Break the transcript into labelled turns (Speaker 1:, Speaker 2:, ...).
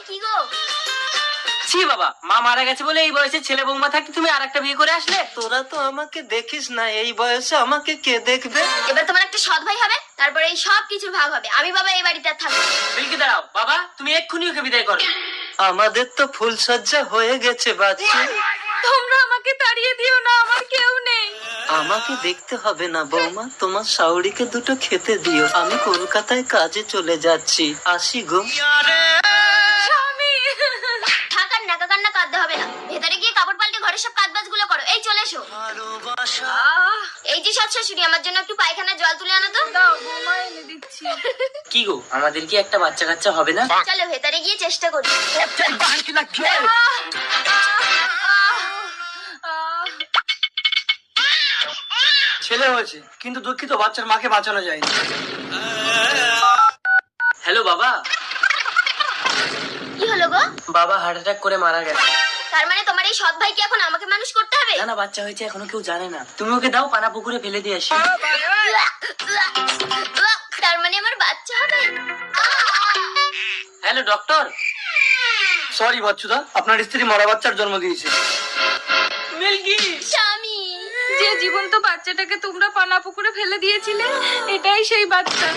Speaker 1: কি গো?
Speaker 2: ছি বাবা, মা মারা গেছে বলে এই বয়সে ছেলে বৌমা থাকতে তুমি আর একটা বিয়ে করে আসলে।
Speaker 3: তোরা তো আমাকে দেখিস না, এই বয়সে আমাকে কে দেখবে?
Speaker 1: এবার তোমার একটা সৎ ভাই হবে, তারপরে এই সব কিছুর ভাগ হবে। আমি বাবা এই বাড়িতে আর থাকবো না।
Speaker 2: বিলকি দাঁড়াও বাবা, তুমি এক্ষুনি ওকে বিদায় করো।
Speaker 3: আমাদের তো ফুলসজ্জা হয়ে গেছে বাচ্চা।
Speaker 1: তোমরা আমাকে তাড়িয়ে দিও না, আমার কেউ নেই।
Speaker 3: আমাকে দেখতে হবে না বৌমা, তোমার শাওরিকে দুটো খেতে দিও। আমি কলকাতায় কাজে চলে যাচ্ছি, আসি গো।
Speaker 1: স্বামী, থাক আর নাকা কান্না কাঁদতে হবে না। ভেতরে গিয়ে কাপড় পাল্টে ঘরের সব কাজবাজ গুলো করো। এই চলে এসো। এই যে সৎ শাশুড়ি, আমার জন্য একটু পায়খানার জল তুলে আনো তো। দাও, বৌমা এনে দিচ্ছি।
Speaker 2: কি গো, আমাদের কি একটা বাচ্চা কাচ্চা হবে না?
Speaker 1: চলো ভেতরে গিয়ে চেষ্টা করি।
Speaker 4: ছেলে হয়েছে, কিন্তু দুঃখিত বাচ্চার মাকে বাঁচানো যায়নি।
Speaker 2: হ্যালো বাবা।
Speaker 1: কি হলো গো?
Speaker 2: বাবা হার্ট অ্যাটাক করে মারা গেছে।
Speaker 1: তার মানে তোমার এই সৎ ভাইকে এখন আমাকে মানুষ করতে হবে?
Speaker 2: না না, বাচ্চা হয়েছে এখনো কেউ জানে না। তুমি ওকে দাও, পানা পুকুরে ফেলে দিয়ে আসি।
Speaker 1: তার মানে আমার বাচ্চা হবে?
Speaker 2: Hello doctor.
Speaker 4: সরি বাচ্চুদা, আপনার স্ত্রী মরা বাচ্চার জন্ম দিয়েছে।
Speaker 2: মিল্কি।
Speaker 1: স্বামী,
Speaker 5: যে জীবন্ত বাচ্চাটাকে তোমরা পানা পুকুরে ফেলে দিয়েছিলে, এটাই সেই বাচ্চা।